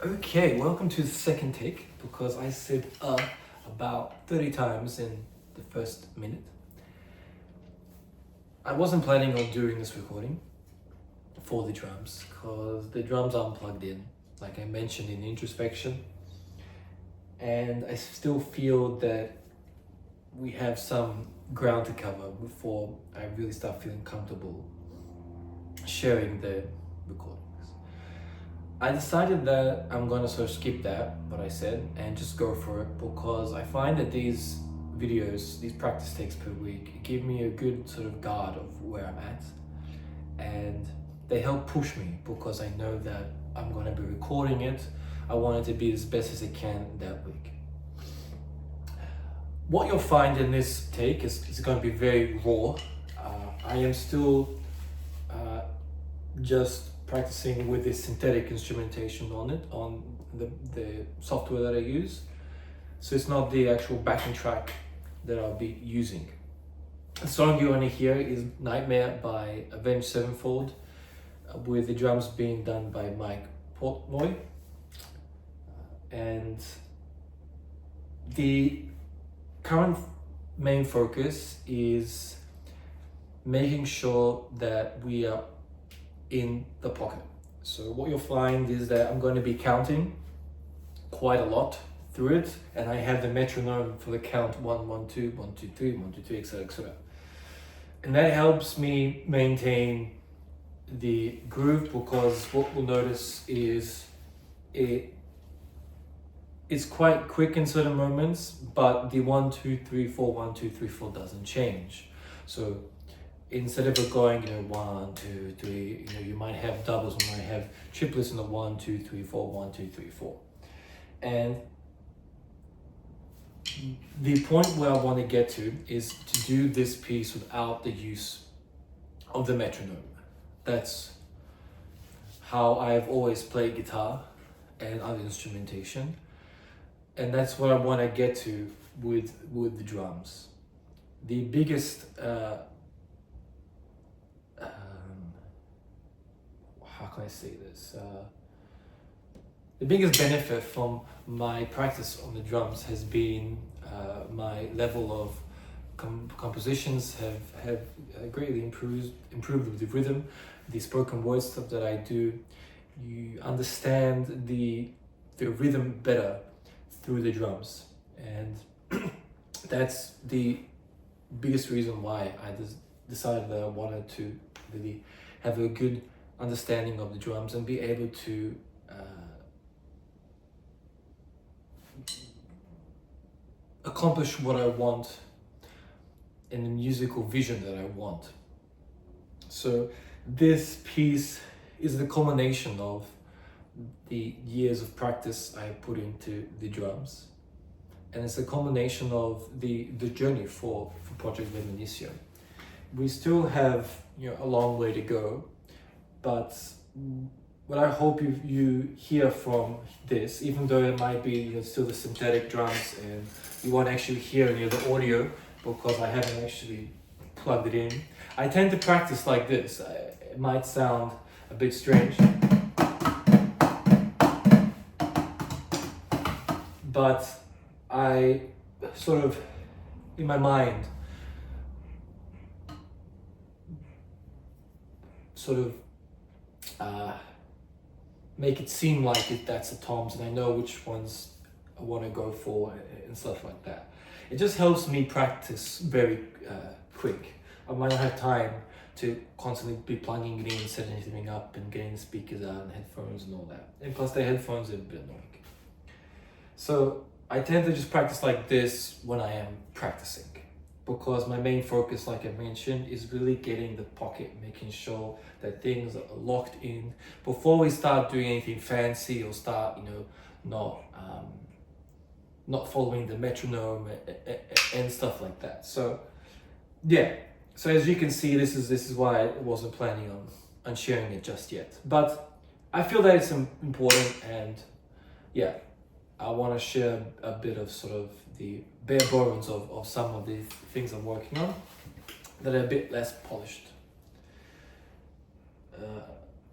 Okay, welcome to the second take because I said about 30 times in the first minute. I wasn't planning on doing this recording for the drums because the drums aren't plugged in, like I mentioned in introspection, and I still feel that we have some ground to cover before I really start feeling comfortable sharing the recordings. I decided that I'm gonna sort of skip that, what I said, and just go for it because I find that these videos, these practice takes per week, give me a good sort of guard of where I'm at, and they help push me because I know that I'm gonna be recording it. I want it to be as best as I can that week. What you'll find in this take is going to be very raw. I am still just practicing with this synthetic instrumentation on it, on the software that I use. So it's not the actual backing track that I'll be using. The song you want to hear is Nightmare by Avenged Sevenfold, with the drums being done by Mike Portnoy. And the current main focus is making sure that we are in the pocket. So what you'll find is that I'm going to be counting quite a lot through it, and I have the metronome for the count 1, 1, 2, 1, 2, 3, 1, 2, 3, etc., etc. And that helps me maintain the groove because what we'll notice is it's quite quick in certain moments, but the 1, 2, 3, 4, 1, 2, 3, 4 doesn't change. So instead of it going, 1, 2, 3, you might have doubles, you might have triplets in the 1, 2, 3, 4, 1, 2, 3, 4. And the point where I want to get to is to do this piece without the use of the metronome. That's how I've always played guitar and other instrumentation. And that's what I want to get to with the drums. The biggest how can I say this? The biggest benefit from my practice on the drums has been my level of compositions have greatly improved with the rhythm, the spoken word stuff that I do. You understand the rhythm better through the drums, and that's the biggest reason why I decided that I wanted to really have a good understanding of the drums and be able to accomplish what I want in the musical vision that I want. So this piece is the culmination of the years of practice I put into the drums, and it's a culmination of the journey for Project Viminacium. We still have a long way to go, but what I hope you hear from this, even though it might be still the synthetic drums and you won't actually hear any of the audio because I haven't actually plugged it in. I tend to practice like this. It might sound a bit strange, but I sort of, in my mind, sort of make it seem like that's the toms, and I know which ones I want to go for and stuff like that. It just helps me practice very quick. I might not have time to constantly be plugging it in, setting everything up and getting the speakers out and headphones and all that. And plus the headphones are a bit annoying. So I tend to just practice like this when I am practicing, because my main focus, like I mentioned, is really getting the pocket, making sure that things are locked in before we start doing anything fancy or start, not following the metronome and stuff like that. So yeah, so as you can see, this is why I wasn't planning on sharing it just yet. But I feel that it's important, and yeah, I want to share a bit of sort of the bare bones of some of the things I'm working on that are a bit less polished.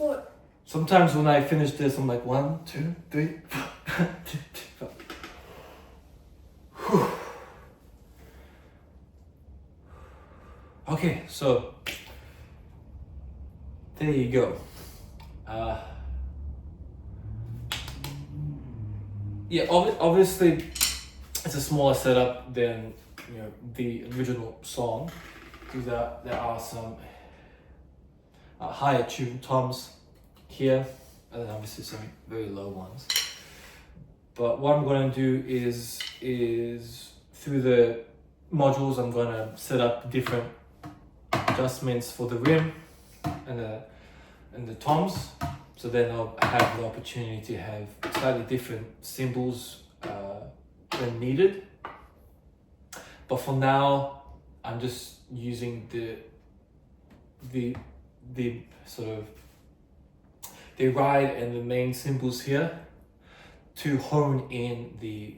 What? Sometimes when I finish this, I'm like 1, 2, 3, 4, 1, 2, 3, 4. Whew. Okay, so there you go. Yeah, obviously it's a smaller setup than the original song. There are some higher tuned toms here, and then obviously some very low ones. But what I'm going to do is through the modules, I'm going to set up different adjustments for the rim and the toms, so then I'll have the opportunity to have slightly different cymbals when needed. But for now, I'm just using the sort of the ride and the main cymbals here to hone in the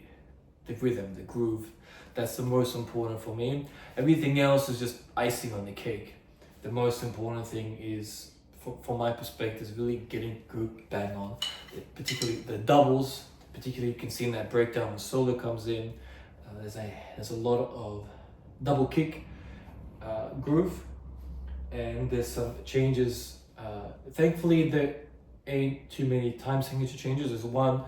rhythm, the groove. That's the most important for me. Everything else is just icing on the cake. The most important thing is, from my perspective, is really getting groove bang on. Particularly the doubles. Particularly, you can see in that breakdown when solo comes in. There's a lot of double kick groove, and there's some changes. Thankfully, there ain't too many time signature changes. There's one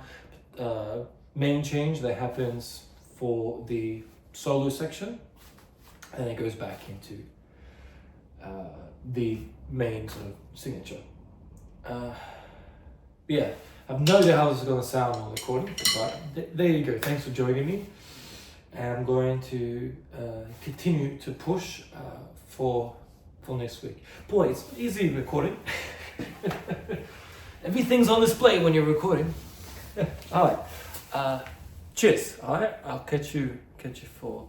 main change that happens for the solo section, and it goes back into the main sort of signature. Yeah, I have no idea how this is going to sound on recording, but there you go. Thanks for joining me. And I'm going to continue to push for next week. Boy, it's easy recording. Everything's on display when you're recording. All right. Cheers. All right. I'll catch you for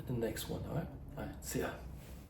the next one. All right. See ya.